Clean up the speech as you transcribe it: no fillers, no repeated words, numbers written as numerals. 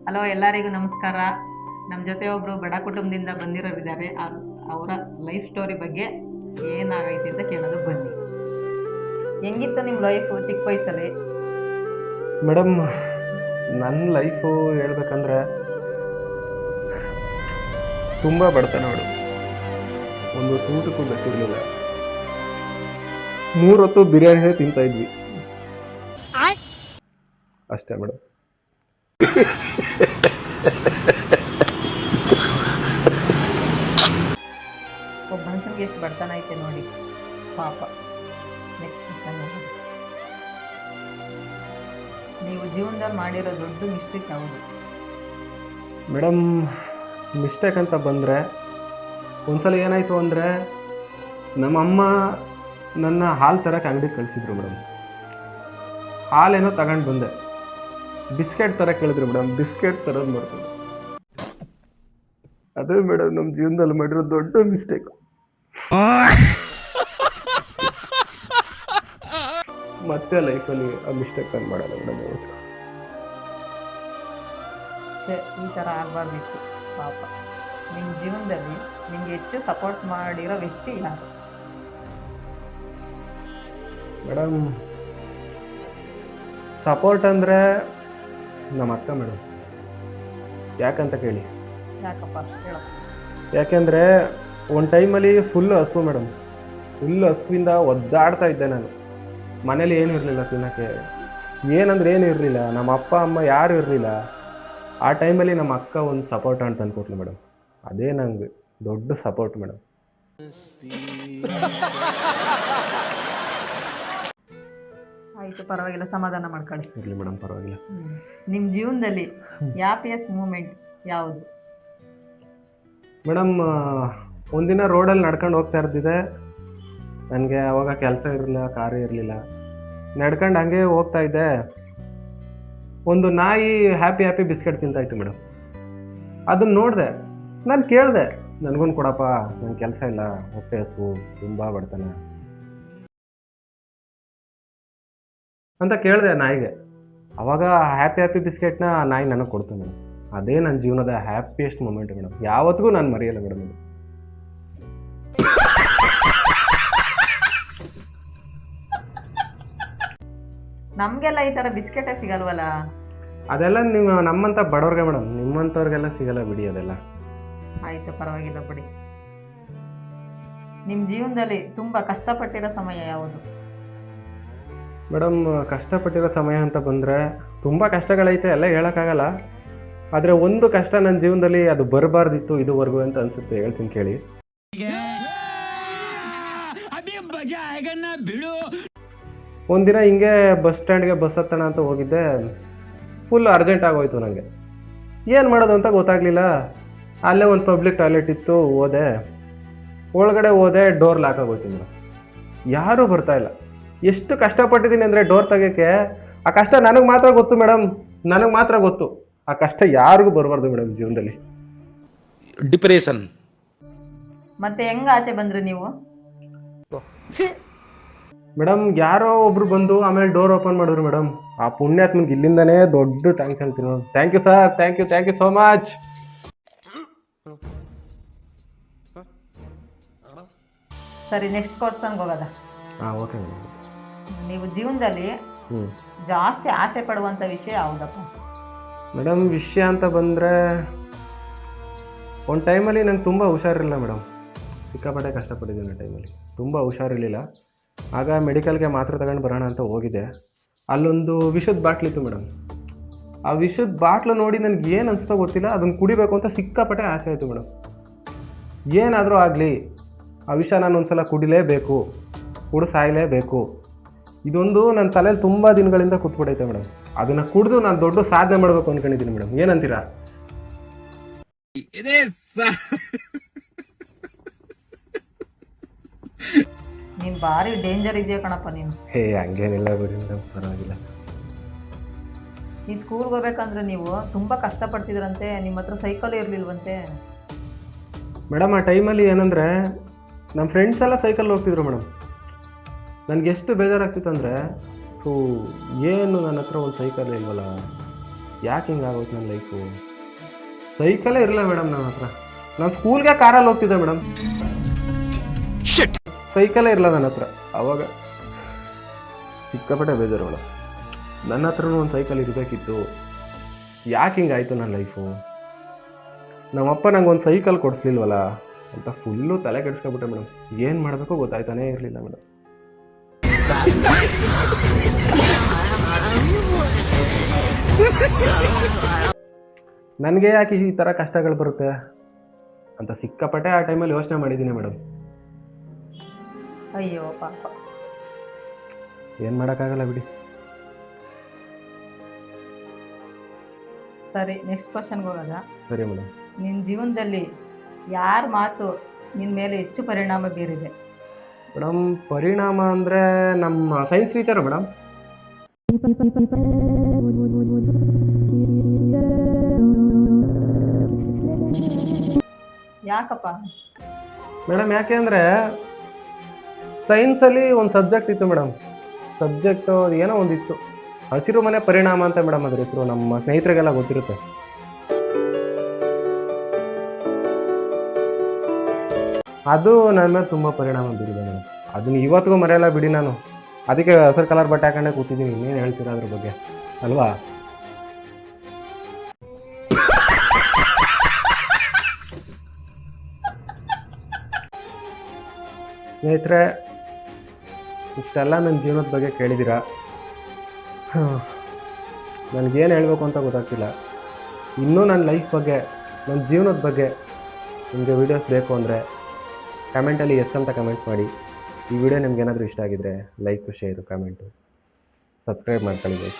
Hello, ಎಲ್ಲರಿಗೂ ನಮಸ್ಕಾರ. ನಮ್ಮ ಜೊತೆ ಒಬ್ಬರು ಬಡ ಕುಟುಂಬದಿಂದ ಬಂದಿರೋರಿದ್ದಾರೆ. ಅವರ ಲೈಫ್ ಸ್ಟೋರಿ ಬಗ್ಗೆ ಏನಾಗೈತೆ ಅಂತ ಕೇಳೋದು ಬನ್ನಿ. ಹೆಂಗಿತ್ತು ನಿಮ್ಮ ಲೈಫು ಚಿಕ್ಕ ವಯಸ್ಸಲ್ಲಿ? ಮೇಡಮ್, ನನ್ನ ಲೈಫು ಹೇಳ್ಬೇಕಂದ್ರೆ ತುಂಬ ಬಡತನ ಮೇಡಮ್. ಒಂದು ಊಟಕ್ಕೂ ಗೊತ್ತಿರಲಿಲ್ಲ. 3 ಹೊತ್ತು ಬಿರಿಯಾನಿನೇ ತಿಂತಾ ಇದ್ವಿ ಅಷ್ಟೇ ಮೇಡಮ್. ಒಬ್ಬ ಮನುಷ್ಯನಿಗೆ ಎಷ್ಟು ಬಡತನ ಐತೆ ನೋಡಿ, ಪಾಪ. ನೆಕ್ಸ್ಟ್ ನೀವು ಜೀವನದಲ್ಲಿ ಮಾಡಿರೋ ದೊಡ್ಡ ಮಿಸ್ಟೇಕ್ ಯಾವುದು? ಮೇಡಮ್, ಮಿಸ್ಟೇಕ್ ಅಂತ ಬಂದರೆ ಒಂದ್ಸಲ ಏನಾಯಿತು ಅಂದರೆ, ನಮ್ಮಮ್ಮ ನನ್ನ ಹಾಲು ತರಕ್ಕೆ ಅಂಗಡಿಗೆ ಕಳಿಸಿದ್ರು ಮೇಡಮ್. ಹಾಲೇನೋ ತಗೊಂಡು ಬಂದೆ. ಬಿಸ್ಕೆಟ್ ತರಕ್ಕೆ ಹೇಳಿದ್ರು ಮೇಡಮ್. ಬಿಸ್ಕೆಟ್ ತರೋದು ಮಾಡ್ಕೊಂಡು, ಅದೇ ಮೇಡಮ್ ನಮ್ಮ ಜೀವನದಲ್ಲಿ ಮಾಡಿರೋ ದೊಡ್ಡ ಮಿಸ್ಟೇಕ್. ಮತ್ತೆ ಲೈಫಲ್ಲಿ ಆ ಮಿಸ್ಟೇಕ್ ನಾನು ಮಾಡಲ್ಲ ಮೇಡಮ್. ಈ ಥರ ಆಗಬಾರ್ದಿತ್ತು, ಪಾಪ. ನಿಮ್ಮ ಜೀವನದಲ್ಲಿ ನಿಮಗೆ ಹೆಚ್ಚು ಸಪೋರ್ಟ್ ಮಾಡಿರೋ ವ್ಯಕ್ತಿ ಯಾರು? ಮೇಡಮ್, ಸಪೋರ್ಟ್ ಅಂದರೆ ನಮ್ಮ ಅಕ್ಕ ಮೇಡಮ್. ಯಾಕಂತ ಕೇಳಿ? ಯಾಕಪ್ಪ ಹೇಳೋ. ಯಾಕೆಂದರೆ ಒಂದು ಟೈಮಲ್ಲಿ ಫುಲ್ಲು ಹಸುವು ಮೇಡಮ್. ಫುಲ್ಲು ಹಸುವಿಂದ ಒದ್ದಾಡ್ತಾ ಇದ್ದೆ ನಾನು. ಮನೇಲಿ ಏನೂ ಇರಲಿಲ್ಲ ತಿನ್ನೋಕ್ಕೆ. ಏನಂದ್ರೆ ಏನೂ ಇರಲಿಲ್ಲ. ನಮ್ಮ ಅಪ್ಪ ಅಮ್ಮ ಯಾರೂ ಇರಲಿಲ್ಲ. ಆ ಟೈಮಲ್ಲಿ ನಮ್ಮ ಅಕ್ಕ ಒಂದು ಸಪೋರ್ಟ್ ಅಂತ ತಂದುಕೊಟ್ಲು ಮೇಡಮ್. ಅದೇ ನಂಗೆ ದೊಡ್ಡ ಸಪೋರ್ಟ್ ಮೇಡಮ್. ಆಯಿತು, ಪರವಾಗಿಲ್ಲ, ಸಮಾಧಾನ ಮಾಡ್ಕೊಳ್ಳಿ. ಇರಲಿ ಮೇಡಮ್, ಪರವಾಗಿಲ್ಲ. ನಿಮ್ಮ ಜೀವನದಲ್ಲಿ ಹ್ಯಾಪಿಯೆಸ್ಟ್ ಮೂಮೆಂಟ್ ಯಾವುದು? ಮೇಡಮ್, ಒಂದಿನ ರೋಡಲ್ಲಿ ನಡ್ಕೊಂಡು ಹೋಗ್ತಾ ಇರ್ತಿದ್ದೆ. ನನಗೆ ಅವಾಗ ಕೆಲಸ ಇರಲಿಲ್ಲ, ಕಾರು ಇರಲಿಲ್ಲ. ನಡ್ಕೊಂಡು ಹಂಗೆ ಹೋಗ್ತಾ ಇದ್ದೆ. ಒಂದು ನಾಯಿ ಹ್ಯಾಪಿ ಬಿಸ್ಕೆಟ್ ತಿಂತಾಯಿತ್ತು ಮೇಡಮ್. ಅದನ್ನು ನೋಡಿದೆ. ನಾನು ಕೇಳಿದೆ, ನನಗೊಂದು ಕೊಡಪ್ಪ, ನನ್ನ ಕೆಲಸ ಇಲ್ಲ, ಹೊಟ್ಟೆ ಹಸು, ತುಂಬ ಬಡತನ ಅಂತ ಕೇಳಿದೆ ನಾಯಿಗೆ. ಅವಾಗ ಹ್ಯಾಪಿ ಬಿಸ್ಕೆಟ್ನ ನಾಯಿ ನನಗೆ ಕೊಡ್ತು ಮೇಡಮ್. ಅದೇ ನನ್ನ ಜೀವನದ ಹ್ಯಾಪಿಯೆಸ್ಟ್ ಮೂಮೆಂಟ್ ಮೇಡಮ್. ಯಾವತ್ತಿಗೂ ನಾನು ಮರೆಯಲ್ಲ ಮೇಡಮ್ ಇದು. ನಮಗೆಲ್ಲ ಈ ಥರ ಬಿಸ್ಕೆಟೇ ಸಿಗಲ್ವಲ್ಲ? ಅದೆಲ್ಲ ನೀವು ನಮ್ಮಂಥ ಬಡವ್ರಿಗೆ ಮೇಡಮ್. ನಿಮ್ಮಂಥವ್ರಿಗೆಲ್ಲ ಸಿಗಲ್ಲ ಬಿಡಿ ಅದೆಲ್ಲ. ಆಯಿತು, ಪರವಾಗಿಲ್ಲ ಬಿಡಿ. ನಿಮ್ಮ ಜೀವನದಲ್ಲಿ ತುಂಬ ಕಷ್ಟಪಟ್ಟಿರೋ ಸಮಯ ಯಾವುದು? ಮೇಡಮ್, ಕಷ್ಟಪಟ್ಟಿರೋ ಸಮಯ ಅಂತ ಬಂದರೆ ತುಂಬ ಕಷ್ಟಗಳೈತೆ, ಎಲ್ಲ ಹೇಳೋಕ್ಕಾಗಲ್ಲ. ಆದರೆ ಒಂದು ಕಷ್ಟ ನನ್ನ ಜೀವನದಲ್ಲಿ ಅದು ಬರಬಾರ್ದಿತ್ತು ಇದುವರೆಗೂ ಅಂತ ಅನಿಸುತ್ತೆ. ಹೇಳ್ತೀನಿ ಕೇಳಿ. ಒಂದಿನ ಹಿಂಗೆ ಬಸ್ ಸ್ಟ್ಯಾಂಡ್ಗೆ ಬಸ್ ಹತ್ತೋಣ ಅಂತ ಹೋಗಿದ್ದೆ. ಫುಲ್ ಅರ್ಜೆಂಟ್ ಆಗೋಯ್ತು ನನಗೆ. ಏನು ಮಾಡೋದು ಅಂತ ಗೊತ್ತಾಗಲಿಲ್ಲ. ಅಲ್ಲೇ ಒಂದು ಪಬ್ಲಿಕ್ ಟಾಯ್ಲೆಟ್ ಇತ್ತು, ಹೋದೆ. ಒಳಗಡೆ ಹೋದೆ, ಡೋರ್ ಲಾಕ್ ಆಗೋಯ್ತು ಮೇಡಮ್. ಯಾರೂ ಬರ್ತಾಯಿಲ್ಲ. ಎಷ್ಟು ಕಷ್ಟಪಟ್ಟಿದ್ದೀನಿ ಅಂದರೆ ಡೋರ್ ತೆಗೋಕ್ಕೆ. ಆ ಕಷ್ಟ ನನಗೆ ಮಾತ್ರ ಗೊತ್ತು ಮೇಡಮ್, ನನಗೆ ಮಾತ್ರ ಗೊತ್ತು. ಆ ಕಷ್ಟ ಯಾರಿಗೂ ಬರಬಾರ್ದು ಮೇಡಮ್ ಜೀವನದಲ್ಲಿ. ಡಿಪ್ರೆಷನ್. ಮತ್ತೆ ಹೆಂಗೆ ಆಚೆ ಬಂದ್ರಿ ನೀವು? ಮೇಡಮ್, ಯಾರೋ ಒಬ್ರು ಬಂದು ಆಮೇಲೆ ಡೋರ್ ಓಪನ್ ಮಾಡಿದ್ರು ಮೇಡಮ್. ಆ ಪುಣ್ಯಾತ್ಮನಿಗೆ ಇಲ್ಲಿಂದನೇ ದೊಡ್ಡ ಥ್ಯಾಂಕ್ಸ್ ಹೇಳ್ತೀನಿ madam. Thank you sir, thank you so much. ಸರಿ, ನೆಕ್ಸ್ಟ್ ಕ್ವಶನ್ಗೆ ಹೋಗೋದ? ಹಾಂ, ಓಕೆ ಮೇಡಮ್. ನೀವು ಜೀವನದಲ್ಲಿ ಜಾಸ್ತಿ ಆಸೆ ಪಡುವಂಥ ವಿಷಯ ಯಾವುದಪ್ಪ? ಮೇಡಮ್, ವಿಷಯ ಅಂತ ಬಂದರೆ ಒಂದು ಟೈಮಲ್ಲಿ ನಂಗೆ ತುಂಬ ಹುಷಾರಿರಲಿಲ್ಲ ಮೇಡಮ್. ಸಿಕ್ಕಾಪಟ್ಟೆ ಕಷ್ಟಪಟ್ಟಿದ್ದೀನಿ ಆ ಟೈಮಲ್ಲಿ. ತುಂಬ ಹುಷಾರಿರಲಿಲ್ಲ. ಆಗ ಮೆಡಿಕಲ್ಗೆ ಮಾತ್ರೆ ತಗೊಂಡು ಬರೋಣ ಅಂತ ಹೋಗಿದ್ದೆ. ಅಲ್ಲೊಂದು ವಿಷದ ಬಾಟ್ಲಿತ್ತು ಮೇಡಮ್. ಆ ವಿಷದ ಬಾಟ್ಲು ನೋಡಿ ನನಗೆ ಏನು ಅನಿಸ್ತೋ ಗೊತ್ತಿಲ್ಲ, ಅದನ್ನು ಕುಡಿಬೇಕು ಅಂತ ಸಿಕ್ಕಾಪಟ್ಟೆ ಆಸೆ ಆಯಿತು ಮೇಡಮ್. ಏನಾದರೂ ಆಗಲಿ ಆ ವಿಷ ನಾನು ಒಂದು ಸಲ ಕುಡಿಲೇಬೇಕು, ಸಾಯಲೇಬೇಕು. ಇದೊಂದು ನನ್ನ ತಲೆಯಲ್ಲಿ ತುಂಬ ದಿನಗಳಿಂದ ಕೂತ್ಬಿಟ್ಟೈತೆ ಮೇಡಮ್. ಅದನ್ನು ಕುಡಿದು ನಾನು ದೊಡ್ಡ ಸಾಧನೆ ಮಾಡಬೇಕು ಅಂದ್ಕೊಂಡಿದ್ದೀನಿ ಮೇಡಮ್. ಏನಂತೀರಾ? ನೀನು ಭಾರಿ ಡೇಂಜರ್ ಇದೆಯಾ ಕಣಪ್ಪ ನೀನು. ಹಂಗೇನಿಲ್ಲ ಬಿಡಿ ಮೇಡಮ್, ಪರವಾಗಿಲ್ಲ. ಈ ಸ್ಕೂಲ್ಗೆ ಹೋಗ್ಬೇಕಂದ್ರೆ ನೀವು ತುಂಬ ಕಷ್ಟಪಡ್ತಿದ್ರಂತೆ. ನಿಮ್ಮ ಹತ್ರ ಸೈಕಲ್ ಇರಲಿಲ್ವಂತೆ ಮೇಡಮ್. ಆ ಟೈಮಲ್ಲಿ ಏನಂದರೆ ನಮ್ಮ ಫ್ರೆಂಡ್ಸ್ ಎಲ್ಲ ಸೈಕಲ್ ಹೋಗ್ತಿದ್ರು ಮೇಡಮ್. ನನಗೆಷ್ಟು ಬೇಜಾರಾಗ್ತಿತ್ತು ಅಂದರೆ, ಏನು ನನ್ನ ಹತ್ರ ಒಂದು ಸೈಕಲ್ ಇಲ್ವಲ್ಲ, ಯಾಕೆ ಹಿಂಗಾಗೋಯ್ತು ನನ್ನ ಲೈಫು? ಸೈಕಲೇ ಇರಲಿಲ್ಲ ಮೇಡಮ್ ನನ್ನ ಹತ್ರ. ನಾನು ಸ್ಕೂಲ್ಗೆ ಕಾರಲ್ಲಿ ಹೋಗ್ತಿದ್ದೆ ಮೇಡಮ್, ಸೈಕಲೇ ಇರಲ್ಲ ನನ್ನ ಹತ್ರ. ಆವಾಗ ಸಿಕ್ಕಾಪಟ್ಟೆ ಬೇಜಾರು ಮೇಡಮ್. ನನ್ನ ಹತ್ರನೂ ಒಂದು ಸೈಕಲ್ ಇರಬೇಕಿತ್ತು. ಯಾಕೆ ಹಿಂಗಾಯಿತು ನನ್ನ ಲೈಫು? ನಮ್ಮಪ್ಪ ನಂಗೆ ಒಂದು ಸೈಕಲ್ ಕೊಡಿಸ್ಲಿಲ್ವಲ್ಲ ಅಂತ ಫುಲ್ಲು ತಲೆ ಕೆಡಿಸ್ಕೊಬಿಟ್ಟೆ ಮೇಡಮ್. ಏನು ಮಾಡಬೇಕು ಗೊತ್ತಾಯ್ತಾನೇ ಇರಲಿಲ್ಲ ಮೇಡಮ್. ನನಗೆ ಯಾಕೆ ಈ ಥರ ಕಷ್ಟಗಳು ಬರುತ್ತೆ ಅಂತ ಸಿಕ್ಕಾಪಟ್ಟೆ ಆ ಟೈಮಲ್ಲಿ ಯೋಚನೆ ಮಾಡಿದ್ದೀನಿ ಮೇಡಮ್. ಅಯ್ಯೋ ಪಾಪ. ಏನು ಮಾಡೋಕ್ಕಾಗಲ್ಲ ಬಿಡಿ. ಸರಿ, ನೆಕ್ಸ್ಟ್ ಕ್ವಶನ್ಗೆ ಹೋಗೋದಾ? ಸರಿ ಮೇಡಮ್. ನಿನ್ನ ಜೀವನದಲ್ಲಿ ಯಾರ ಮಾತು ನಿನ್ನ ಮೇಲೆ ಹೆಚ್ಚು ಪರಿಣಾಮ ಬೀರಿದೆ? ಮೇಡಮ್ ಪರಿಣಾಮ ಅಂದರೆ ನಮ್ಮ ಸೈನ್ಸ್ ಟೀಚರು ಮೇಡಮ್. ಯಾಕಪ್ಪ? ಮೇಡಮ್ ಯಾಕೆ ಅಂದರೆ ಸೈನ್ಸಲ್ಲಿ ಒಂದು ಸಬ್ಜೆಕ್ಟ್ ಇತ್ತು ಮೇಡಮ್. ಸಬ್ಜೆಕ್ಟು ಏನೋ ಒಂದಿತ್ತು, ಹಸಿರು ಮನೆ ಪರಿಣಾಮ ಅಂತ ಮೇಡಮ್ ಅದ್ರ ಹೆಸರು. ನಮ್ಮ ಸ್ನೇಹಿತರಿಗೆಲ್ಲ ಗೊತ್ತಿರುತ್ತೆ. ಅದು ನನ್ನ ಮೇಲೆ ತುಂಬ ಪರಿಣಾಮ ಬೀರಿದೆ ಮೇಡಮ್. ಅದನ್ನ ಇವತ್ತಿಗೂ ಮರೆಯಲ್ಲ ಬಿಡಿ ನಾನು. ಅದಕ್ಕೆ ಹಸಿರು ಕಲರ್ ಬಟ್ಟೆ ಹಾಕೊಂಡೇ ಕೂತಿದ್ದೀನಿ. ಇನ್ನೇನು ಹೇಳ್ತೀರಾ ಅದ್ರ ಬಗ್ಗೆ ಅಲ್ವಾ? ಸ್ನೇಹಿತರೆ, ಇಷ್ಟೆಲ್ಲ ನನ್ನ ಜೀವನದ ಬಗ್ಗೆ ಕೇಳಿದ್ದೀರಾ. ನನಗೇನು ಹೇಳಬೇಕು ಅಂತ ಗೊತ್ತಾಗ್ತಿಲ್ಲ. ಇನ್ನೂ ನನ್ನ ಲೈಫ್ ಬಗ್ಗೆ, ನನ್ನ ಜೀವನದ ಬಗ್ಗೆ ನಿಮಗೆ ವೀಡಿಯೋಸ್ ಬೇಕು ಅಂದರೆ ಕಮೆಂಟಲ್ಲಿ ಎಸ್ ಅಂತ ಕಮೆಂಟ್ ಮಾಡಿ. ಈ ವಿಡಿಯೋ ನಿಮ್ಗೆ ಏನಾದರೂ ಇಷ್ಟ ಆಗಿದ್ರೆ ಲೈಕ್, ಶೇರು, ಕಮೆಂಟು, ಸಬ್ಸ್ಕ್ರೈಬ್ ಮಾಡ್ಕೊಳ್ಳಿ.